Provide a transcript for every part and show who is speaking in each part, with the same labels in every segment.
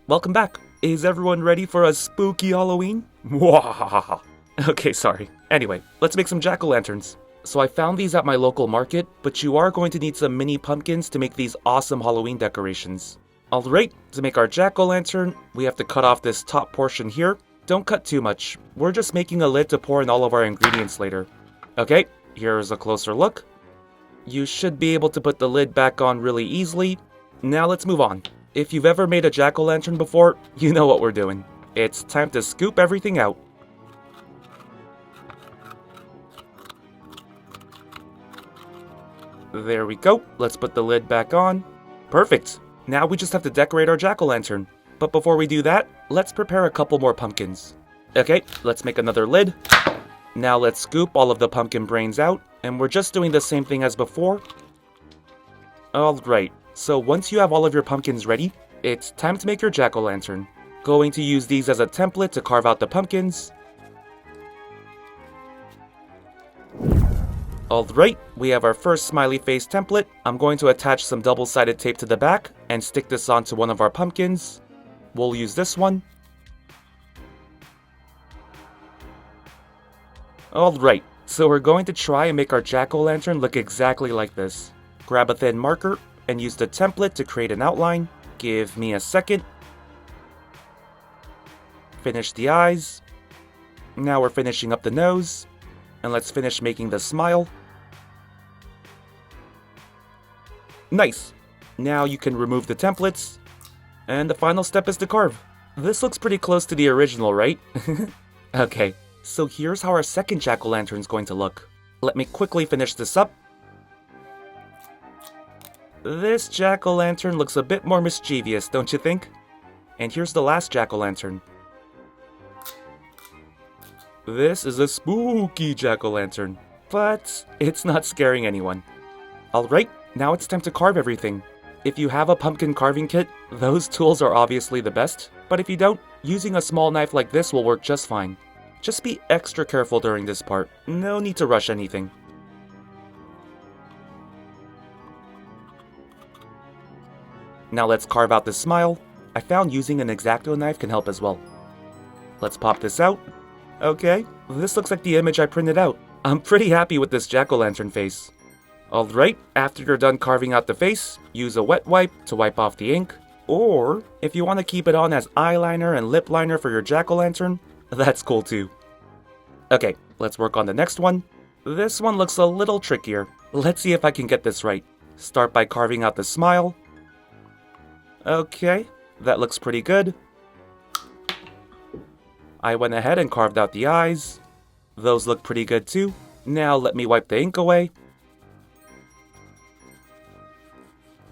Speaker 1: welcome back. Is everyone ready for a spooky Halloween? Mwahaha. Okay, sorry. Anyway, let's make some jack-o'-lanterns. So I found these at my local market, but you are going to need some mini pumpkins to make these awesome Halloween decorations. Alright, to make our jack-o'-lantern, we have to cut off this top portion here. Don't cut too much. We're just making a lid to pour in all of our ingredients later. Okay, here's a closer look. You should be able to put the lid back on really easily. Now let's move on. If you've ever made a jack-o'-lantern before, you know what we're doing. It's time to scoop everything out. There we go. Let's put the lid back on. Perfect. Now we just have to decorate our jack-o'-lantern. But before we do that, let's prepare a couple more pumpkins. Okay, let's make another lid. Now let's scoop all of the pumpkin brains out, and we're just doing the same thing as before. Alright, so once you have all of your pumpkins ready, it's time to make your jack-o'-lantern. Going to use these as a template to carve out the pumpkins. Alright, we have our first smiley face template. I'm going to attach some double-sided tape to the back and stick this onto one of our pumpkins. We'll use this one. Alright, so we're going to try and make our jack-o'-lantern look exactly like this. Grab a thin marker and use the template to create an outline. Give me a second. Finish the eyes. Now we're finishing up the nose. And let's finish making the smile. Nice! Now you can remove the templates. And the final step is to carve. This looks pretty close to the original, right? Okay, so here's how our second jack-o'-lantern is going to look. Let me quickly finish this up. This jack-o'-lantern looks a bit more mischievous, don't you think? And here's the last jack-o'-lantern. This is a spooky jack-o'-lantern, but it's not scaring anyone. Alright, now it's time to carve everything. If you have a pumpkin carving kit, those tools are obviously the best, but if you don't, using a small knife like this will work just fine. Just be extra careful during this part, no need to rush anything. Now let's carve out the smile. I found using an X-Acto knife can help as well. Let's pop this out. Okay, this looks like the image I printed out. I'm pretty happy with this jack-o'-lantern face. Alright, after you're done carving out the face, use a wet wipe to wipe off the ink. Or, if you want to keep it on as eyeliner and lip liner for your jack-o'-lantern, that's cool too. Okay, let's work on the next one. This one looks a little trickier. Let's see if I can get this right. Start by carving out the smile. Okay, that looks pretty good. I went ahead and carved out the eyes. Those look pretty good too. Now let me wipe the ink away.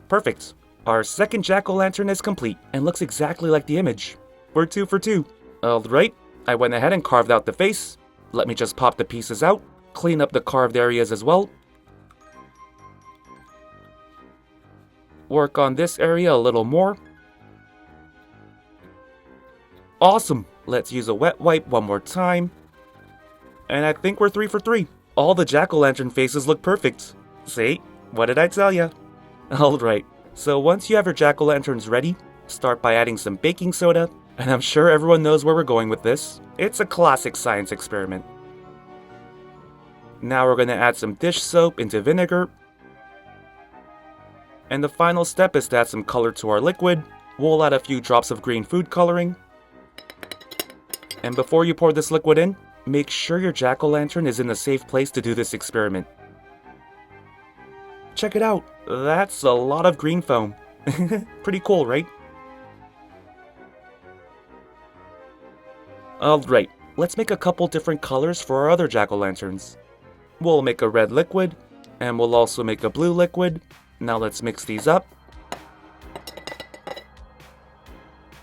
Speaker 1: Perfect. Our second jack-o'-lantern is complete and looks exactly like the image. We're 2 for 2. Alright, I went ahead and carved out the face. Let me just pop the pieces out, clean up the carved areas as well. Work on this area a little more. Awesome! Let's use a wet wipe one more time. And I think we're 3 for 3. All the jack-o'-lantern faces look perfect. See? What did I tell ya? Alright, so once you have your jack-o'-lanterns ready, start by adding some baking soda, and I'm sure everyone knows where we're going with this. It's a classic science experiment. Now we're going to add some dish soap into vinegar. And the final step is to add some color to our liquid. We'll add a few drops of green food coloring. And before you pour this liquid in, make sure your jack-o'-lantern is in a safe place to do this experiment. Check it out, that's a lot of green foam. Pretty cool, right? Alright, let's make a couple different colors for our other jack-o'-lanterns. We'll make a red liquid, and we'll also make a blue liquid. Now let's mix these up.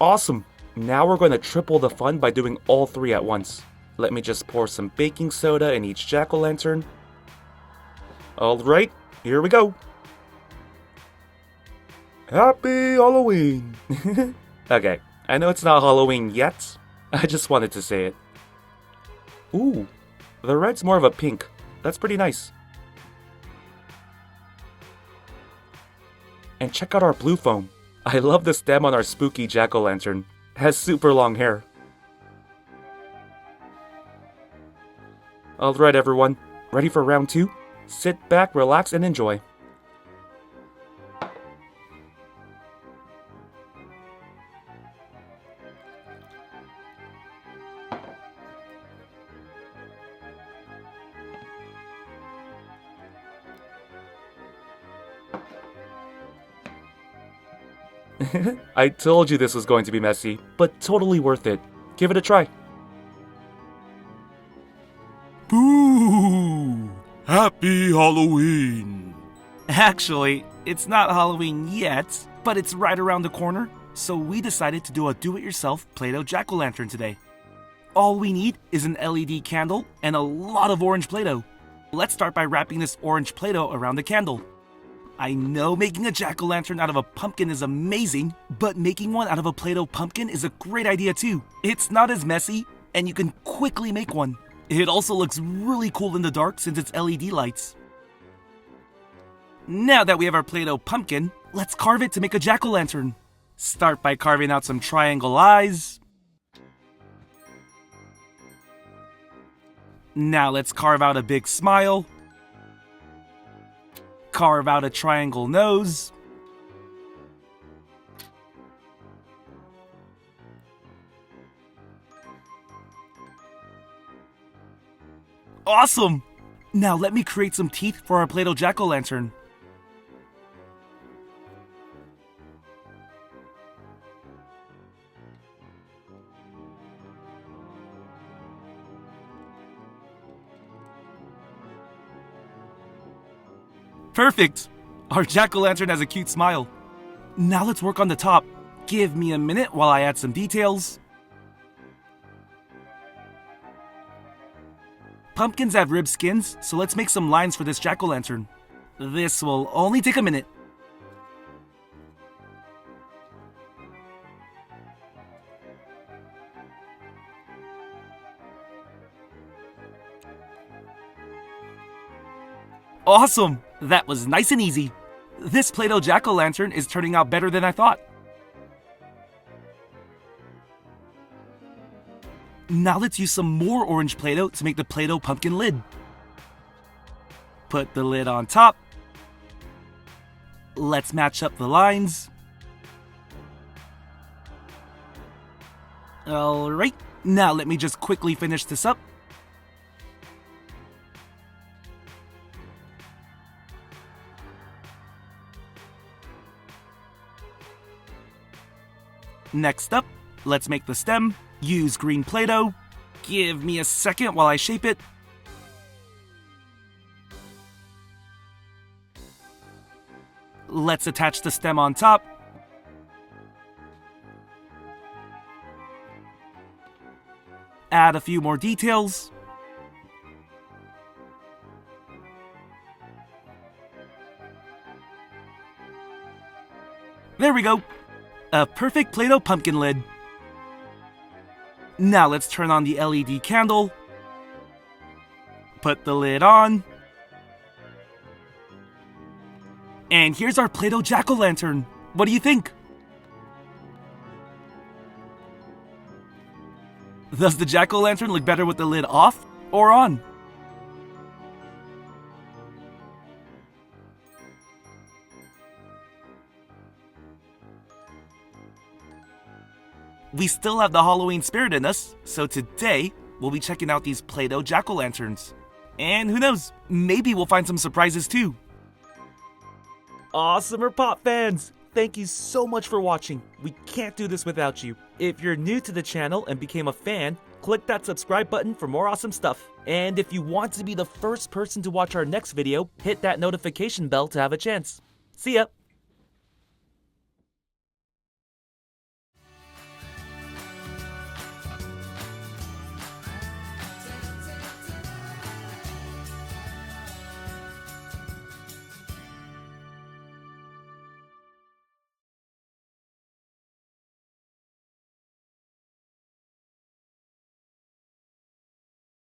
Speaker 1: Awesome! Now we're going to triple the fun by doing all 3 at once. Let me just pour some baking soda in each jack-o'-lantern. Alright, here we go! Happy Halloween! Okay, I know it's not Halloween yet. I just wanted to say it. Ooh, the red's more of a pink. That's pretty nice. And check out our blue foam. I love the stem on our spooky jack-o'-lantern. It has super long hair. Alright everyone, ready for round 2? Sit back, relax, and enjoy. I told you this was going to be messy, but totally worth it. Give it a try.
Speaker 2: Boo! Happy Halloween!
Speaker 3: Actually, it's not Halloween yet, but it's right around the corner, so we decided to do a do-it-yourself Play-Doh jack-o'-lantern today. All we need is an LED candle and a lot of orange Play-Doh. Let's start by wrapping this orange Play-Doh around the candle. I know making a jack-o'-lantern out of a pumpkin is amazing, but making one out of a Play-Doh pumpkin is a great idea too. It's not as messy, and you can quickly make one. It also looks really cool in the dark since it's LED lights. Now that we have our Play-Doh pumpkin, let's carve it to make a jack-o'-lantern. Start by carving out some triangle eyes. Now let's carve out a big smile. Carve out a triangle nose. Awesome! Now let me create some teeth for our Play-Doh jack-o'-lantern. Perfect! Our jack-o'-lantern has a cute smile. Now let's work on the top. Give me a minute while I add some details. Pumpkins have ribbed skins, so let's make some lines for this jack-o'-lantern. This will only take a minute. Awesome! That was nice and easy. This Play-Doh jack-o'-lantern is turning out better than I thought. Now let's use some more orange Play-Doh to make the Play-Doh pumpkin lid. Put the lid on top. Let's match up the lines. Alright, now let me just quickly finish this up. Next up, let's make the stem. Use green Play-Doh. Give me a second while I shape it. Let's attach the stem on top. Add a few more details. There we go. A perfect Play-Doh pumpkin lid. Now let's turn on the LED candle. Put the lid on. And here's our Play-Doh jack-o'-lantern. What do you think? Does the jack-o'-lantern look better with the lid off or on? We still have the Halloween spirit in us, so today we'll be checking out these Play-Doh jack-o'-lanterns. And who knows, maybe we'll find some surprises too.
Speaker 1: AWESMR Pop fans! Thank you so much for watching. We can't do this without you. If you're new to the channel and became a fan, click that subscribe button for more awesome stuff. And if you want to be the first person to watch our next video, hit that notification bell to have a chance. See ya!